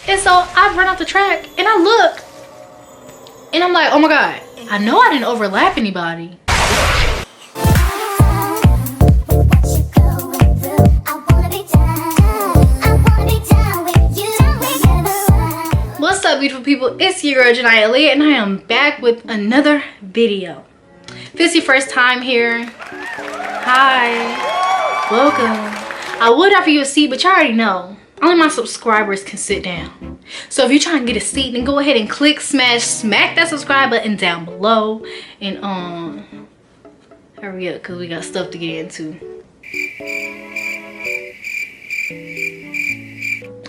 And so I run off the track and I look and I'm like, oh my God, I know I didn't overlap anybody. What's up, beautiful people? It's your girl janiaaaliyah and I am back with another video. If this is your first time here, hi, welcome. I would offer you a seat, but you already know only my subscribers can sit down. So if you're trying to get a seat, then go ahead and smack that subscribe button down below, and hurry up because we got stuff to get into.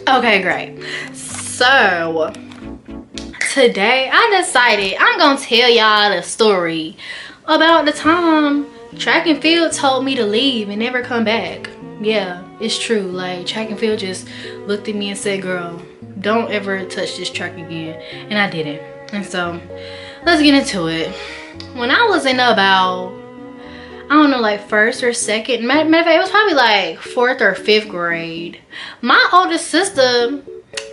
Okay, great. So today I decided I'm gonna tell y'all the story about the time track and field told me to leave and never come back. Yeah, it's true. Like, track and field just looked at me and said, girl, don't ever touch this track again. And I didn't. And so let's get into it. When I was in about, I don't know, like first or second, matter of fact, it was probably like 4th or 5th grade, my oldest sister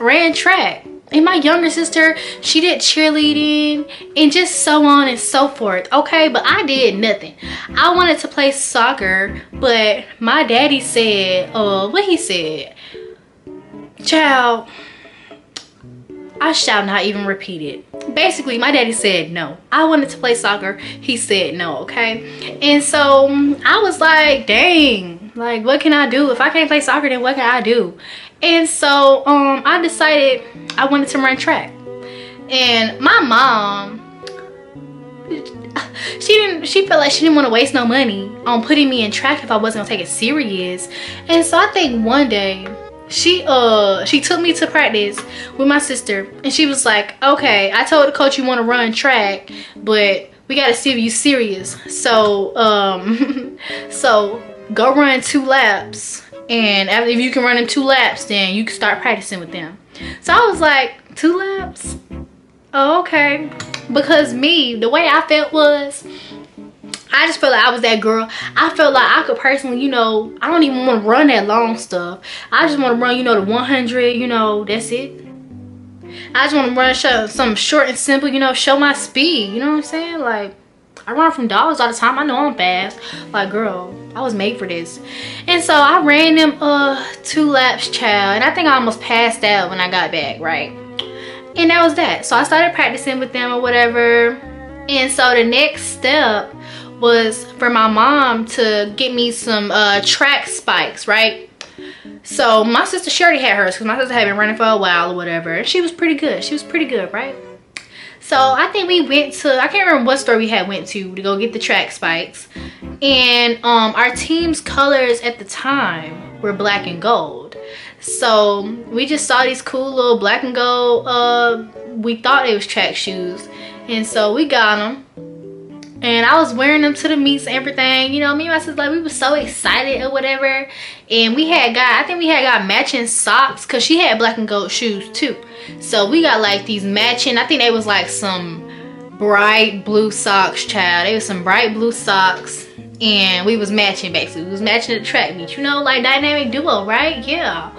ran track. And my younger sister, she did cheerleading and just so on and so forth. Okay, but I did nothing. I wanted to play soccer, but my daddy said, what he said? Child, I shall not even repeat it. Basically, my daddy said no. I wanted to play soccer. He said no, okay? And so I was like, dang, like what can I do? If I can't play soccer, then what can I do? And so I decided I wanted to run track. And my mom, she felt like she didn't want to waste no money on putting me in track if I wasn't gonna take it serious. And so I think one day she took me to practice with my sister, and she was like, okay, I told the coach you want to run track, but we gotta see if you serious. So so go run 2 laps, and after, if you can run in 2 laps, then you can start practicing with them. So I was like, 2 laps? Oh, okay. Because me, the way I felt was, I just felt like I was that girl. I felt like I could personally, you know, I don't even want to run that long stuff. I just want to run, you know, the 100, you know, that's it. I just want to run something short and simple, you know, show my speed. You know what I'm saying? Like, I run from dogs all the time. I know I'm fast. Like, girl, I was made for this. And so I ran them 2 laps, child. And I think I almost passed out when I got back, right? And that was that. So I started practicing with them or whatever. And so the next step was for my mom to get me some track spikes, right? So my sister, she already had hers because my sister had been running for a while or whatever. And she was pretty good. She was pretty good, right? So I think we went to, I can't remember what store we had went to go get the track spikes. And our team's colors at the time were black and gold. So we just saw these cool little black and gold, we thought it was track shoes. And so we got them. And I was wearing them to the meets and everything. You know, me and my sister, like, we were so excited or whatever. And we had got, I think we had got matching socks, because she had black and gold shoes too. So we got like these matching, I think they was like some bright blue socks, child. They was some bright blue socks. And we was matching, basically. We was matching the track meet. You know, like dynamic duo, right? Yeah.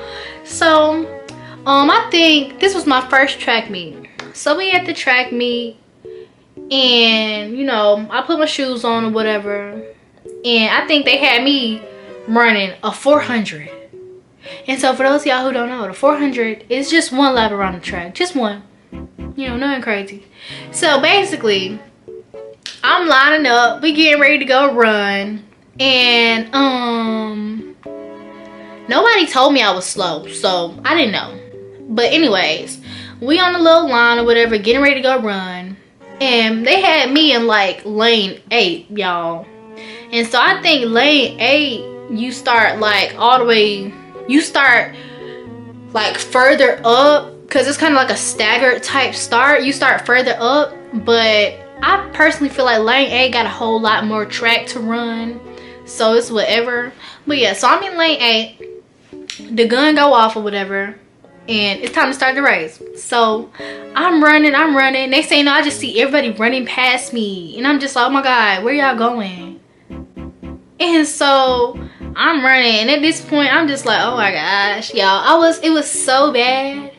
So, I think this was my first track meet. So we at the track meet. And, you know, I put my shoes on or whatever. And I think they had me running a 400. And so for those of y'all who don't know, the 400 is just 1 lap around the track. Just one. You know, nothing crazy. So basically, I'm lining up. We getting ready to go run. And nobody told me I was slow. So I didn't know. But anyways, we on the little line or whatever, getting ready to go run. And they had me in like lane 8, y'all. And so I think lane 8, you start like all the way, you start like further up, because it's kind of like a staggered type start. You start further up, but I personally feel like lane 8 got a whole lot more track to run. So it's whatever. But yeah, so I'm in lane 8. The gun go off or whatever. And it's time to start the race. So I'm running. They say, no, I just see everybody running past me. And I'm just like, oh my God, where y'all going? And so I'm running. And at this point, I'm just like, oh my gosh, y'all. It was so bad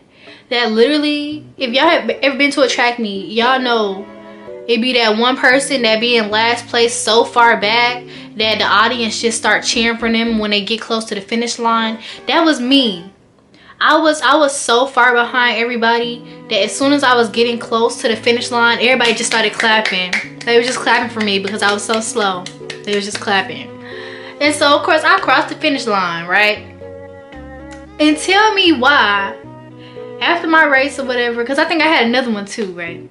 that literally, if y'all have ever been to a track meet, y'all know it be that one person that be in last place so far back that the audience just start cheering for them when they get close to the finish line. That was me. I was so far behind everybody that as soon as I was getting close to the finish line, everybody just started clapping. They were just clapping for me because I was so slow. They was just clapping. And so of course I crossed the finish line, right? And tell me why after my race or whatever, because I think I had another one too, right?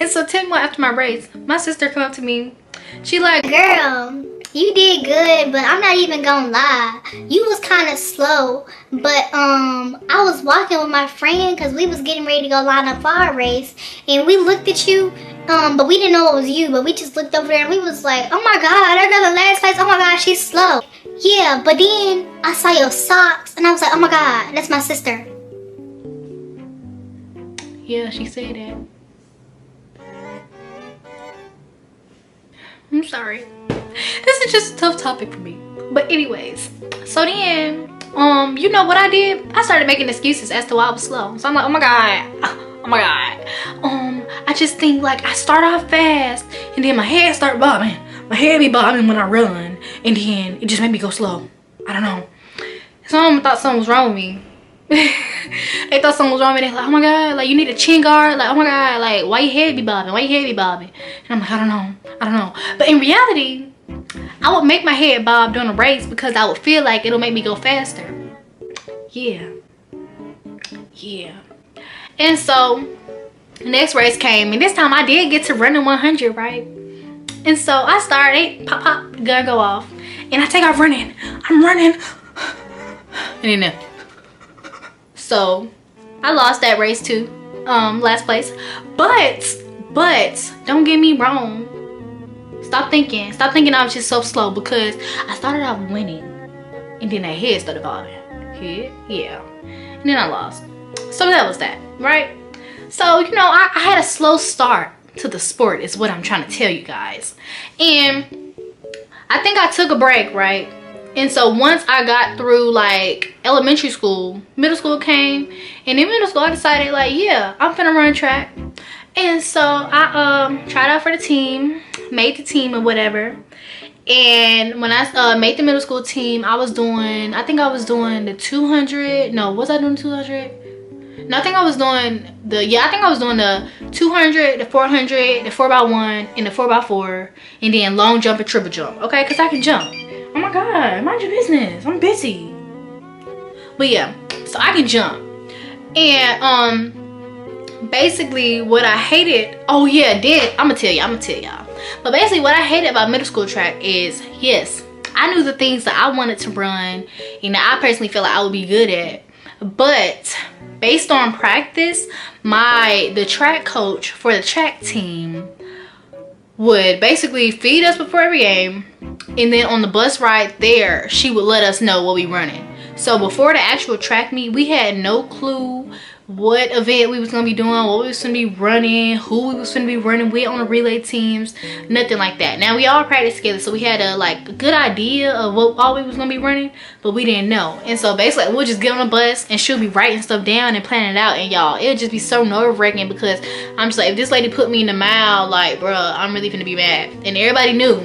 And so tell me why after my race, my sister come up to me. She like, girl, you did good, but I'm not even gonna lie. You was kind of slow, but I was walking with my friend because we was getting ready to go line up for our race, and we looked at you, but we didn't know it was you, but we just looked over there and we was like, oh my god, I got the last place, oh my god, she's slow. Yeah, but then I saw your socks and I was like, oh my god, that's my sister. Yeah, she said that. I'm sorry. This is just a tough topic for me. But anyways, so then, you know what I did? I started making excuses as to why I was slow. So I'm like, oh my god. I just think like I start off fast and then my head start bobbing. My head be bobbing when I run, and then it just made me go slow. I don't know. Someone thought something was wrong with me. They thought something was wrong with me. They're like, oh my god, like you need a chin guard. Like, oh my god, like why your head be bobbing? Why your head be bobbing? And I'm like, I don't know. But in reality, I would make my head bob during a race because I would feel like it'll make me go faster. Yeah. And so the next race came, and this time I did get to run in 100, right? And so I started, pop, the gun go off, and I take off running. I'm running, and then so I lost that race too, last place. But don't get me wrong. Stop thinking I was just so slow, because I started off winning, and then that head started bobbing. Yeah, and then I lost. So that was that, right? So you know, I had a slow start to the sport is what I'm trying to tell you guys. And I think I took a break, right? And so once I got through like elementary school, middle school came, and in middle school I decided like, yeah, I'm finna run track. And so I tried out for the team, made the team or whatever. And when I made the middle school team, I think I was doing the 200. No, was I doing 200? No, I think I was doing the 200, the 400, the 4x1, and the 4x4, and then long jump and triple jump. Okay, because I can jump. Oh my god, mind your business. I'm busy. But yeah, so I can jump. And basically what I hated, I'm gonna tell y'all. But basically what I hated about middle school track is, yes, I knew the things that I wanted to run and that I personally feel like I would be good at. But based on practice, the track coach for the track team would basically feed us before every game, and then on the bus ride there, she would let us know what we running. So before the actual track meet, we had no clue what event we was gonna be doing, what we was gonna be running, who we was gonna be running with on the relay teams, nothing like that. Now we all practiced together, so we had a good idea of what all we was gonna be running, but we didn't know. And so basically we'll just get on the bus and she'll be writing stuff down and planning it out, and y'all, it'll just be so nerve-wracking because I'm just like, if this lady put me in the mile, like bruh, I'm really gonna be mad. And everybody knew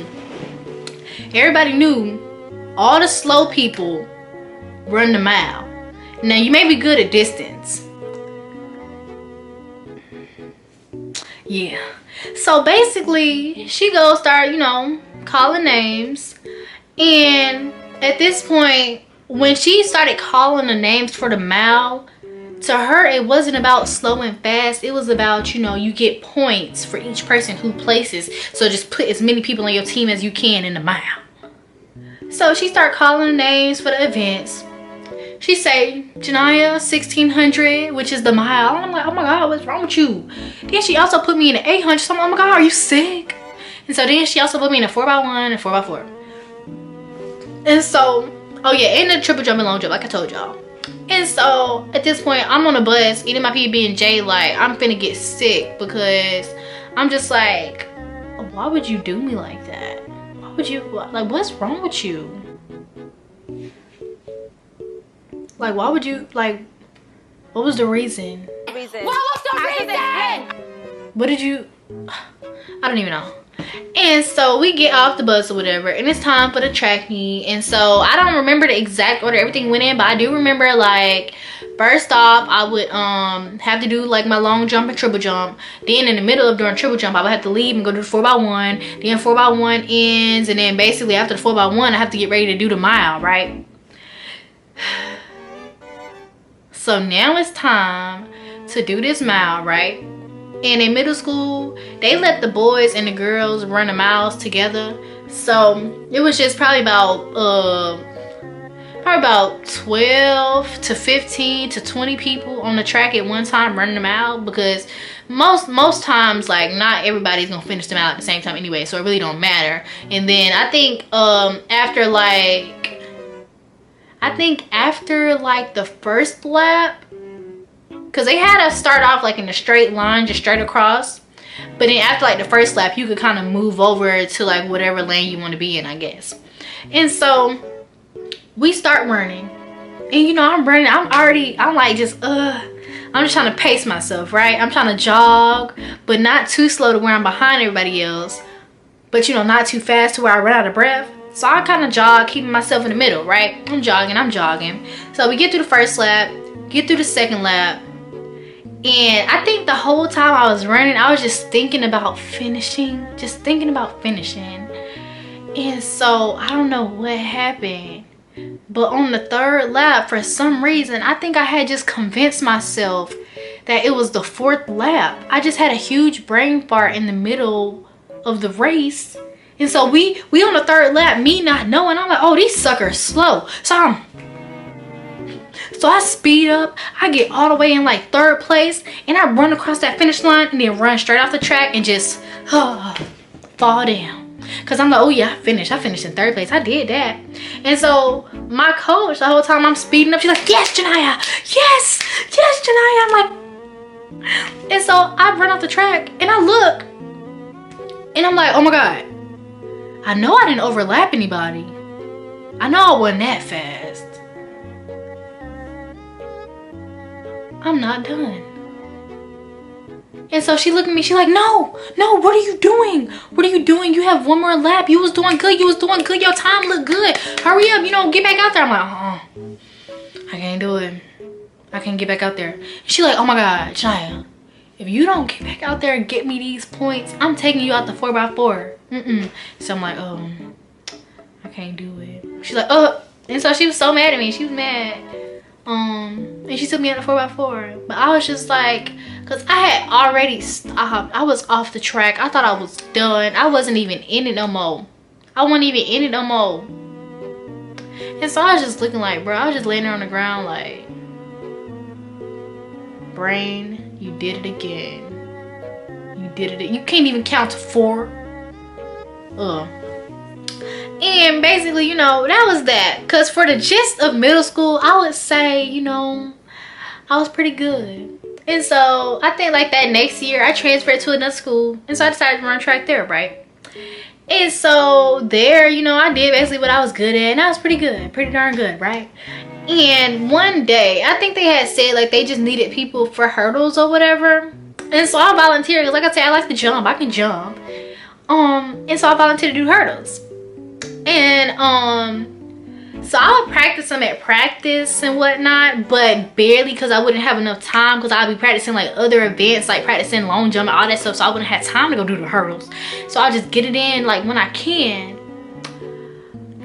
all the slow people run the mile. Now you may be good at distance. Yeah, so basically she goes start, you know, calling names. And at this point, when she started calling the names for the mile, to her it wasn't about slow and fast. It was about, you know, you get points for each person who places, so just put as many people on your team as you can in the mile. So she started calling the names for the events. She say, Jania, 1600, which is the mile. I'm like, oh my god, what's wrong with you? Then she also put me in the 800. So I'm like, oh my god, are you sick? And so then she also put me in a 4x1 and 4x4. And so, oh yeah, and the triple jump and long jump, like I told y'all. And so at this point, I'm on a bus eating my PB&J, like I'm finna get sick, because I'm just like, why would you do me like that? Why would you, like, what's wrong with you? Like, why would you, like, What was the reason? What was the reason? What did you... I don't even know. And so we get off the bus or whatever, and it's time for the track meet. And so I don't remember the exact order everything went in, but I do remember, like, first off, I would have to do like my long jump and triple jump. Then in the middle of doing triple jump, I would have to leave and go do the 4x1. Then 4x1 ends, and then basically after the 4x1, I have to get ready to do the mile, right? So now it's time to do this mile, right? And in middle school, they let the boys and the girls run the miles together. So it was just probably about 12 to 15 to 20 people on the track at one time running them out, because most times, like, not everybody's gonna finish them out at the same time anyway, so it really don't matter. And then I think after the first lap, because they had us start off like in a straight line, just straight across, but then after like the first lap, you could kind of move over to like whatever lane you want to be in, I guess. And so we start running, and you know, I'm running, I'm just trying to pace myself, right? I'm trying to jog, but not too slow to where I'm behind everybody else, but you know, not too fast to where I run out of breath. So I kind of jog, keeping myself in the middle, right? I'm jogging. So we get through the first lap, get through the second lap, and I think the whole time I was running, I was just thinking about finishing. And so I don't know what happened, but on the third lap, for some reason, I think I had just convinced myself that it was the fourth lap. I just had a huge brain fart in the middle of the race. And so we on the third lap, me not knowing, I'm like, oh, these suckers slow. So I speed up, I get all the way in like third place, and I run across that finish line and then run straight off the track and just fall down. Cause I'm like, oh yeah, I finished in third place. I did that. And so my coach, the whole time I'm speeding up, she's like, yes, Jania, yes, Jania. I'm like, and so I run off the track and I look and I'm like, oh my God, I know I didn't overlap anybody. I know I wasn't that fast. I'm not done. And so she looked at me, she's like, no, what are you doing? You have one more lap. You was doing good. Your time looked good. Hurry up, you know, get back out there. I'm like, I can't do it. I can't get back out there. And she's like, oh my God, Jania, if you don't get back out there and get me these points, I'm taking you out the 4x4. So I'm like, oh, I can't do it. She's like, oh. And so she was so mad at me. She was mad. And she took me out the 4x4. But I was just like, because I had already stopped. I was off the track. I thought I was done. I wasn't even in it no more. And so I was just looking like, bro, I was just laying there on the ground like, brain, you did it again. You can't even count to 4. And basically, you know, that was that. Because for the gist of middle school, I would say, you know, I was pretty good. And so I think like that next year, I transferred to another school. And so I decided to run track there, right? And so there, you know, I did basically what I was good at. And I was pretty good, pretty darn good, right? And one day, I think they had said like they just needed people for hurdles or whatever. And so I volunteered. Because like I said, I like to jump. I can jump. And so I volunteered to do hurdles. And so I would practice them at practice and whatnot, but barely, because I wouldn't have enough time, because I'd be practicing like other events, like practicing long jump and all that stuff, so I wouldn't have time to go do the hurdles. So I'll just get it in like when I can.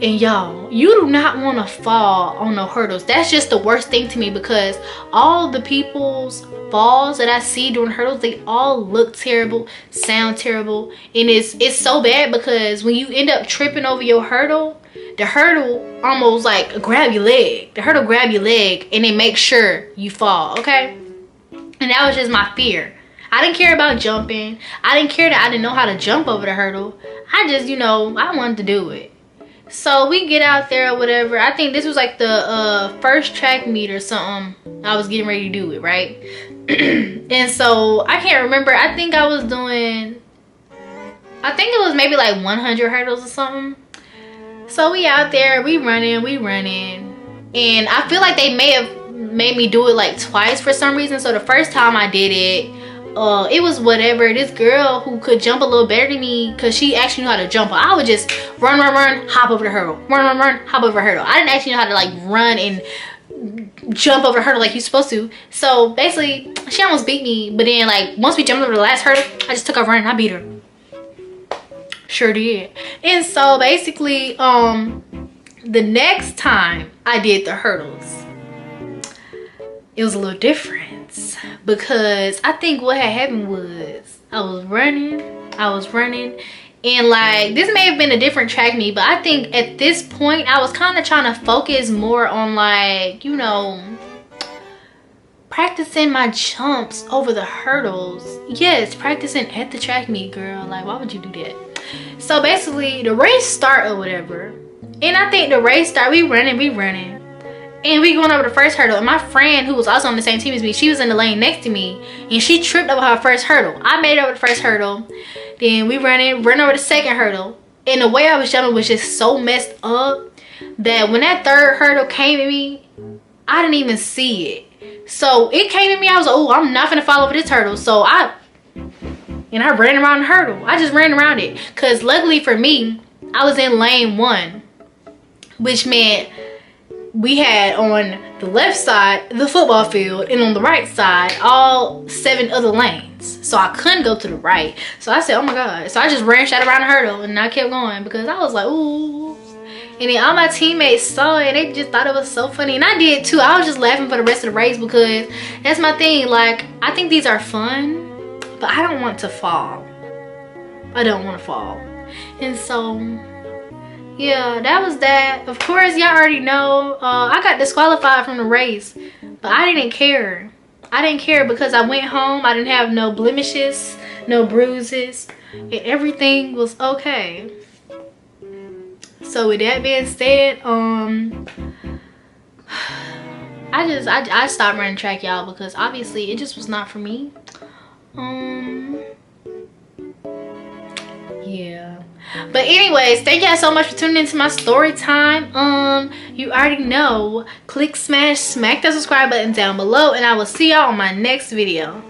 And y'all, you do not want to fall on the hurdles. That's just the worst thing to me, because all the people's falls that I see during hurdles, they all look terrible, sound terrible, and it's so bad, because when you end up tripping over your hurdle, the hurdle almost like grab your leg. The hurdle grab your leg and it makes sure you fall, okay? And that was just my fear. I didn't care about jumping. I didn't care that I didn't know how to jump over the hurdle. I just, you know, I wanted to do it. So we get out there or whatever. I think this was like the first track meet or something. I was getting ready to do it, right? And so I can't remember. I think I was doing, I think it was maybe like 100 hurdles or something. So we out there, we running. And I feel like they may have made me do it like twice for some reason. So the first time I did it, it was whatever. This girl who could jump a little better than me, because she actually knew how to jump. I would just run, hop over the hurdle, run, hop over the hurdle. I didn't actually know how to like run and jump over the hurdle like you're supposed to. So basically she almost beat me, but then like once we jumped over the last hurdle, I just took her running. I beat her. Sure did. And so basically the next time I did the hurdles, it was a little different, because I think what had happened was I was running, and like this may have been a different track meet, but I think at this point I was kind of trying to focus more on, like, you know, practicing my jumps over the hurdles. Yes, practicing at the track meet, girl. Like, why would you do that? So basically the race start or whatever, and I think the race start, we running, and we going over the first hurdle, and my friend who was also on the same team as me, she was in the lane next to me, and she tripped over her first hurdle. I made it over the first hurdle. Then we run over the second hurdle, and the way I was jumping was just so messed up that when that third hurdle came at me, I didn't even see it. So it came at me, I was like, oh, I'm not gonna fall over this hurdle. So I ran around the hurdle. I just ran around it, because luckily for me, I was in lane 1, which meant we had on the left side the football field, and on the right side all 7 other lanes. So I couldn't go to the right. So I said, oh my god. So I just ran straight around the hurdle, and I kept going because I was like, ooh. And then all my teammates saw it, and they just thought it was so funny, and I did too. I was just laughing for the rest of the race, because that's my thing. Like, I think these are fun, but I don't want to fall. I don't want to fall. And so yeah, that was that. Of course, y'all already know I got disqualified from the race, but I didn't care. I didn't care, because I went home. I didn't have no blemishes, no bruises, and everything was okay. So with that being said, I stopped running track, y'all, because obviously it just was not for me. Yeah. But anyways, thank y'all so much for tuning into my story time. You already know, click, smash that subscribe button down below, and I will see y'all on my next video.